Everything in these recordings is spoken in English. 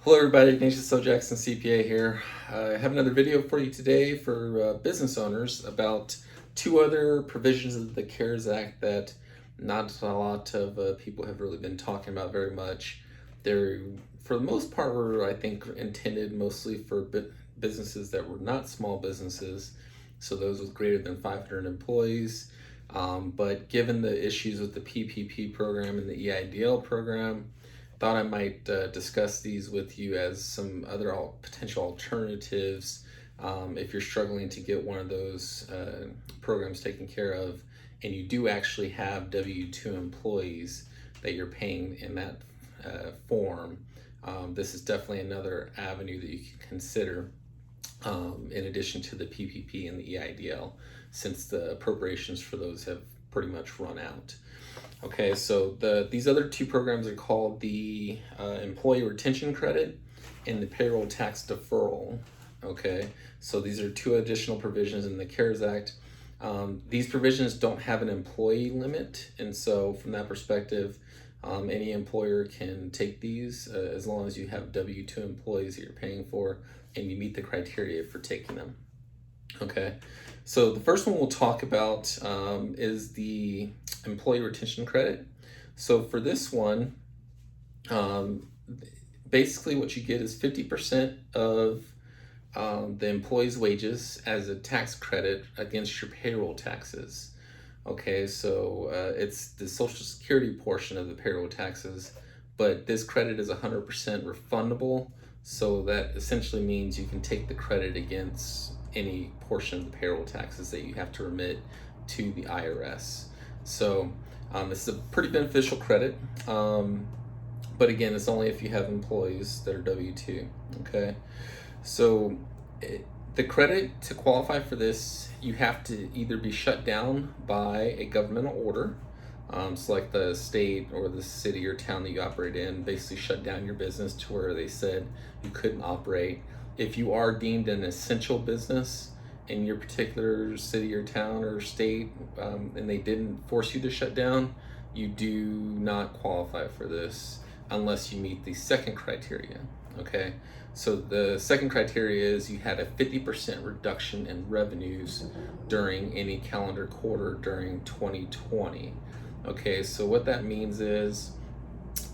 Hello everybody, Ignatius Jackson CPA here. I have another video for you today for business owners about two other provisions of the CARES Act that not a lot of people have really been talking about very much. They're, for the most part, were I think intended mostly for businesses that were not small businesses, so those with greater than 500 employees. But given the issues with the PPP program and the EIDL program, thought I might discuss these with you as some other potential alternatives if you're struggling to get one of those programs taken care of and you do actually have W-2 employees that you're paying in that form. This is definitely another avenue that you can consider in addition to the PPP and the EIDL, since the appropriations for those have pretty much run out. Okay, so these other two programs are called the Employee Retention Credit and the Payroll Tax Deferral. Okay, so these are two additional provisions in the CARES Act. These provisions don't have an employee limit, and so from that perspective, any employer can take these as long as you have W-2 employees that you're paying for and you meet the criteria for taking them. Okay, so the first one we'll talk about is the Employee Retention Credit. So for this one, basically what you get is 50% of the employee's wages as a tax credit against your payroll taxes. Okay, so it's the Social Security portion of the payroll taxes, but this credit is 100% refundable. So that essentially means you can take the credit against any portion of the payroll taxes that you have to remit to the IRS. So this is a pretty beneficial credit, but again, it's only if you have employees that are W-2. Okay, so the credit, to qualify for this, you have to either be shut down by a governmental order, so like the state or the city or town that you operate in basically shut down your business to where they said you couldn't operate. If you are deemed an essential business in your particular city or town or state, and they didn't force you to shut down, you do not qualify for this unless you meet the second criteria. Okay, so the second criteria is you had a 50% reduction in revenues during any calendar quarter during 2020. Okay, so what that means is,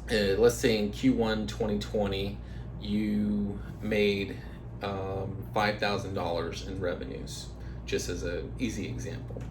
let's say in Q1 2020, you made $5,000 in revenues, just as an easy example.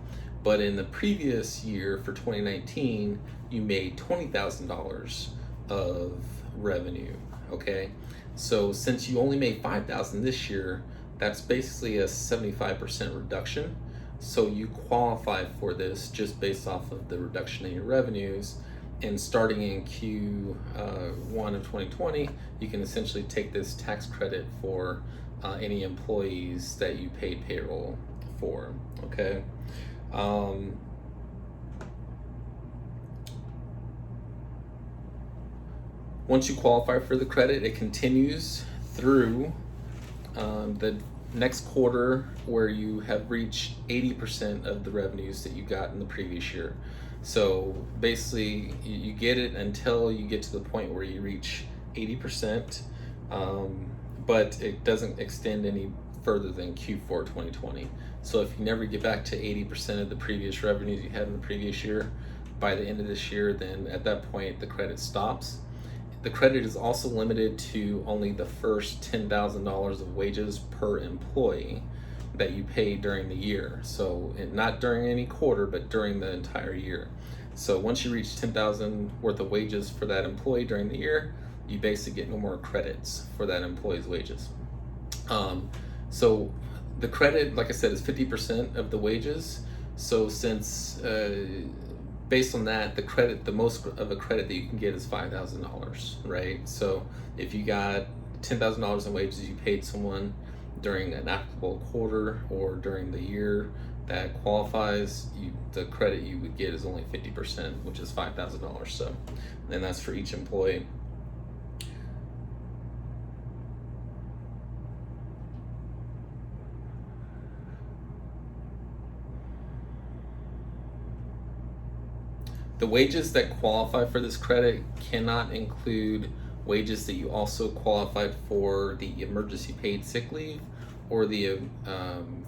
But in the previous year, for 2019, you made $20,000 of revenue. Okay, so since you only made $5,000 this year, that's basically a 75% reduction. So you qualify for this just based off of the reduction in your revenues. And starting in Q1 of 2020, you can essentially take this tax credit for any employees that you paid payroll for. Okay. Once you qualify for the credit, it continues through the next quarter where you have reached 80% of the revenues that you got in the previous year. So basically you get it until you get to the point where you reach 80%, but it doesn't extend any further than Q4 2020. So if you never get back to 80% of the previous revenues you had in the previous year by the end of this year, then at that point the credit stops. The credit is also limited to only the first $10,000 of wages per employee that you pay during the year. So not during any quarter, but during the entire year. So once you reach $10,000 worth of wages for that employee during the year, you basically get no more credits for that employee's wages. So the credit, like I said, is 50% of the wages. So since based on that, the most of a credit that you can get is $5,000, right? So if you got $10,000 in wages you paid someone during an applicable quarter or during the year that qualifies, the credit you would get is only 50%, which is $5,000. So, and that's for each employee. The wages that qualify for this credit cannot include wages that you also qualified for the emergency paid sick leave or the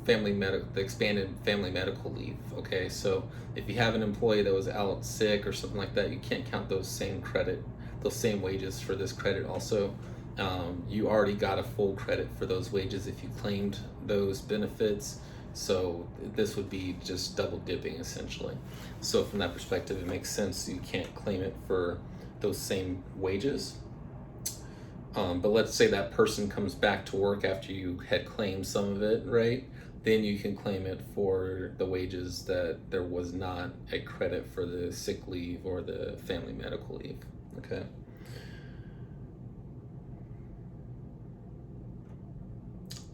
the expanded family medical leave. Okay, so if you have an employee that was out sick or something like that, you can't count those same wages for this credit. Also, you already got a full credit for those wages if you claimed those benefits. So this would be just double dipping essentially. So from that perspective, it makes sense you can't claim it for those same wages. But let's say that person comes back to work after you had claimed some of it, right? Then you can claim it for the wages that there was not a credit for the sick leave or the family medical leave. Okay.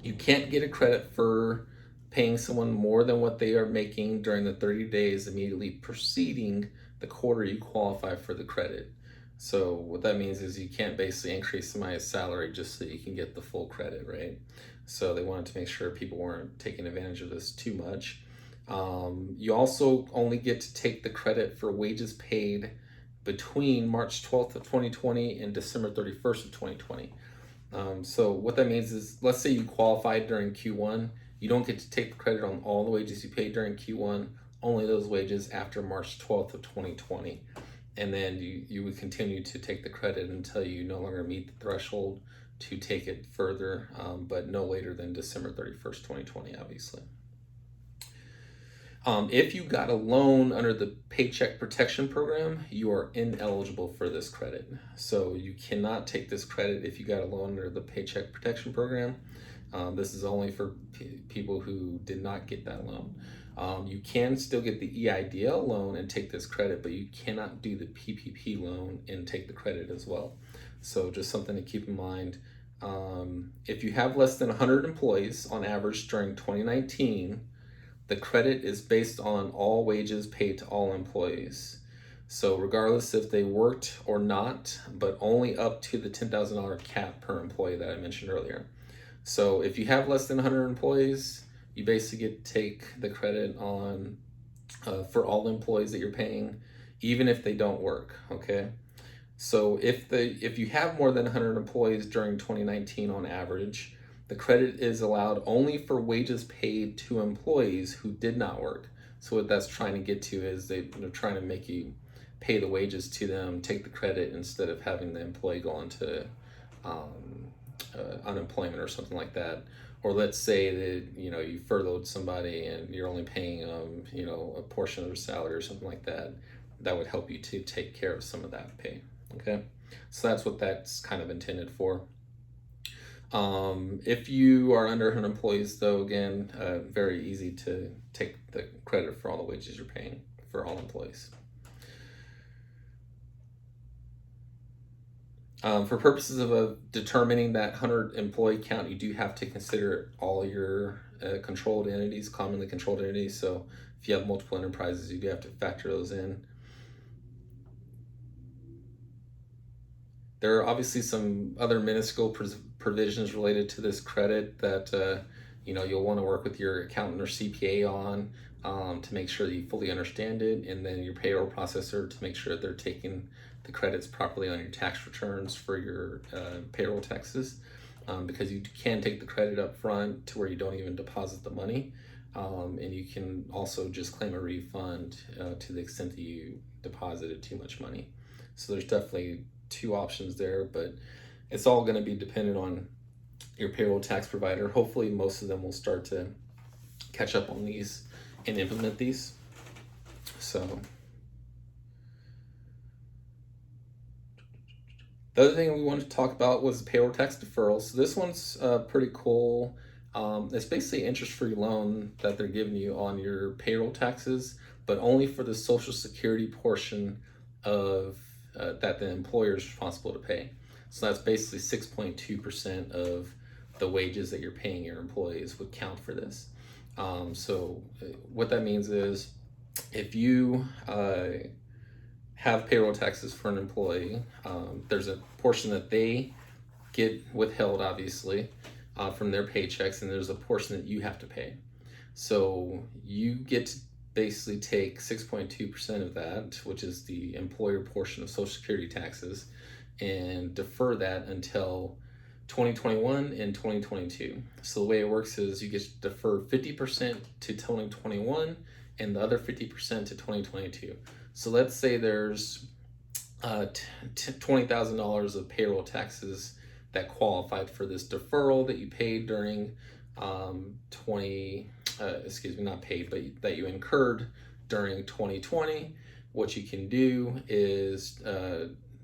You can't get a credit for paying someone more than what they are making during the 30 days immediately preceding the quarter you qualify for the credit. So what that means is you can't basically increase somebody's salary just so you can get the full credit, right? So they wanted to make sure people weren't taking advantage of this too much. You also only get to take the credit for wages paid between March 12th of 2020 and December 31st of 2020. So what that means is, let's say you qualified during Q1, you don't get to take the credit on all the wages you paid during Q1, only those wages after March 12th of 2020. And then you would continue to take the credit until you no longer meet the threshold to take it further, but no later than December 31st, 2020, obviously. If you got a loan under the Paycheck Protection Program, you are ineligible for this credit. So you cannot take this credit if you got a loan under the Paycheck Protection Program. This is only for people who did not get that loan. You can still get the EIDL loan and take this credit, but you cannot do the PPP loan and take the credit as well. So just something to keep in mind. If you have less than 100 employees on average during 2019, the credit is based on all wages paid to all employees. So regardless if they worked or not, but only up to the $10,000 cap per employee that I mentioned earlier. So if you have less than 100 employees, you basically get to take the credit on for all the employees that you're paying, even if they don't work, okay? So if you have more than 100 employees during 2019 on average, the credit is allowed only for wages paid to employees who did not work. So what that's trying to get to is they're trying to make you pay the wages to them, take the credit instead of having the employee go on to unemployment or something like that. Or let's say that you furloughed somebody and you're only paying a portion of their salary or something like that. That would help you to take care of some of that pay. Okay, so that's what that's kind of intended for. If you are under 100 employees, though, again, very easy to take the credit for all the wages you're paying for all employees. For purposes of determining that 100 employee count, you do have to consider all your controlled entities, commonly controlled entities. So if you have multiple enterprises, you do have to factor those in. There are obviously some other minuscule provisions related to this credit that you'll want to work with your accountant or CPA on to make sure that you fully understand it, and then your payroll processor to make sure they're taking the credits properly on your tax returns for your payroll taxes, because you can take the credit up front to where you don't even deposit the money, and you can also just claim a refund to the extent that you deposited too much money. So there's definitely two options there, but it's all going to be dependent on your payroll tax provider. Hopefully most of them will start to catch up on these and implement these. So the other thing we wanted to talk about was payroll tax deferral. So this one's pretty cool. It's basically an interest-free loan that they're giving you on your payroll taxes, but only for the Social Security portion of that the employer is responsible to pay. So that's basically 6.2% of the wages that you're paying your employees would count for this. So what that means is if you have payroll taxes for an employee, there's a portion that they get withheld, obviously, from their paychecks, and there's a portion that you have to pay. So you get to basically take 6.2% of that, which is the employer portion of Social Security taxes, and defer that until 2021 and 2022. So the way it works is you get to defer 50% to 2021 and the other 50% to 2022. So let's say there's $20,000 of payroll taxes that qualified for this deferral that you paid during not paid, but that you incurred during 2020. What you can do is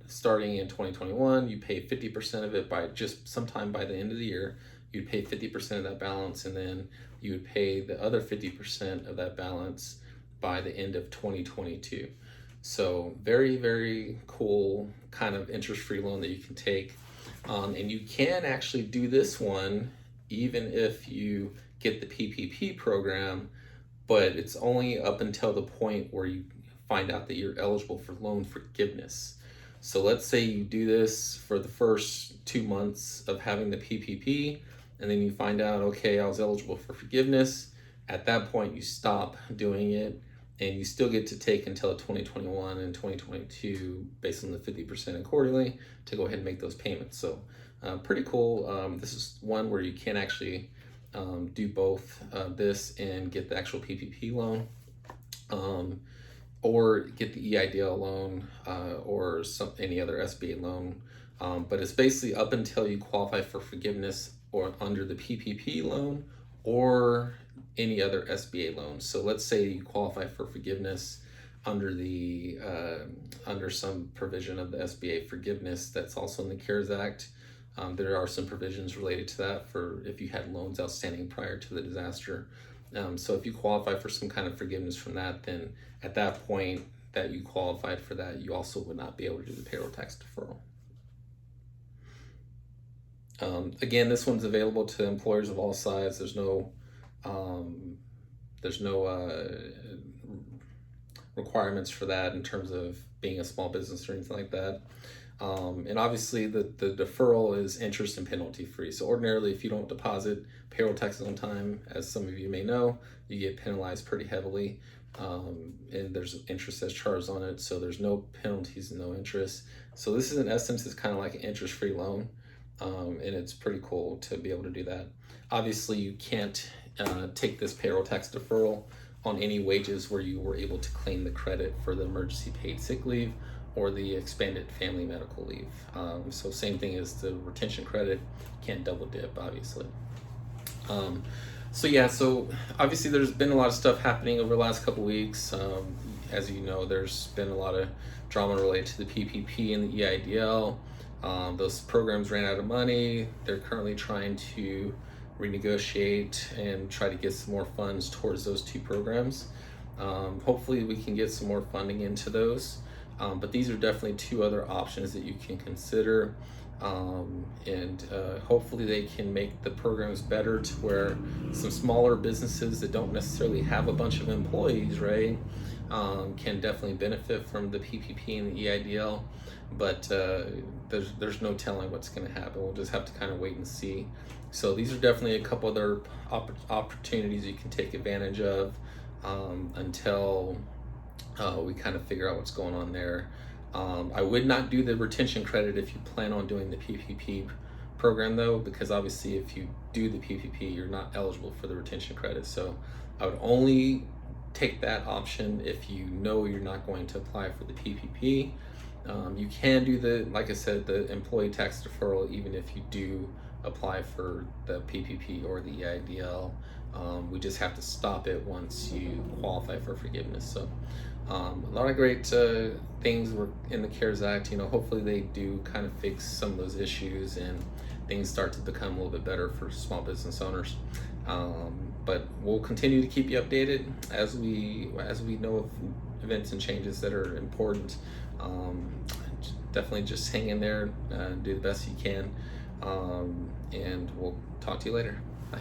starting in 2021, you pay 50% of it by just sometime by the end of the year. You'd pay 50% of that balance, and then you would pay the other 50% of that balance by the end of 2022. So very, very cool kind of interest-free loan that you can take. And you can actually do this one even if you get the PPP program, but it's only up until the point where you find out that you're eligible for loan forgiveness. So let's say you do this for the first 2 months of having the PPP, and then you find out, okay, I was eligible for forgiveness. At that point, you stop doing it, and you still get to take until 2021 and 2022 based on the 50% accordingly to go ahead and make those payments. So pretty cool. This is one where you can actually do both this and get the actual PPP loan, or get the EIDL loan, or any other SBA loan. But it's basically up until you qualify for forgiveness or under the PPP loan or any other SBA loan. So let's say you qualify for forgiveness under the under some provision of the SBA forgiveness that's also in the CARES Act. There are some provisions related to that for if you had loans outstanding prior to the disaster. So if you qualify for some kind of forgiveness from that, then at that point that you qualified for that, you also would not be able to do the payroll tax deferral. Again, this one's available to employers of all sizes. There's no requirements for that in terms of being a small business or anything like that. And obviously the deferral is interest and penalty free. So ordinarily, if you don't deposit payroll taxes on time, as some of you may know, you get penalized pretty heavily. And there's interest that's charged on it. So there's no penalties and no interest. So this is, in essence, is kind of like an interest-free loan. And it's pretty cool to be able to do that. Obviously, you can't take this payroll tax deferral on any wages where you were able to claim the credit for the emergency paid sick leave or the expanded family medical leave. So same thing as the retention credit, can't double dip, obviously. So obviously there's been a lot of stuff happening over the last couple weeks. As you know, there's been a lot of drama related to the PPP and the EIDL. Those programs ran out of money. They're currently trying to renegotiate and try to get some more funds towards those two programs. Hopefully we can get some more funding into those. But these are definitely two other options that you can consider. And hopefully they can make the programs better to where some smaller businesses that don't necessarily have a bunch of employees, right, can definitely benefit from the PPP and the EIDL. But there's no telling what's going to happen. We'll just have to kind of wait and see. So these are definitely a couple other opportunities you can take advantage of until we kind of figure out what's going on there. I would not do the retention credit if you plan on doing the PPP program, though, because obviously if you do the PPP, you're not eligible for the retention credit. So I would only take that option if you know you're not going to apply for the PPP. You can do like I said, the employee tax deferral even if you do apply for the PPP or the EIDL. We just have to stop it once you qualify for forgiveness. So a lot of great things were in the CARES Act. Hopefully they do kind of fix some of those issues and things start to become a little bit better for small business owners. But we'll continue to keep you updated as we know of events and changes that are important. Definitely just hang in there, do the best you can, and we'll talk to you later. Bye.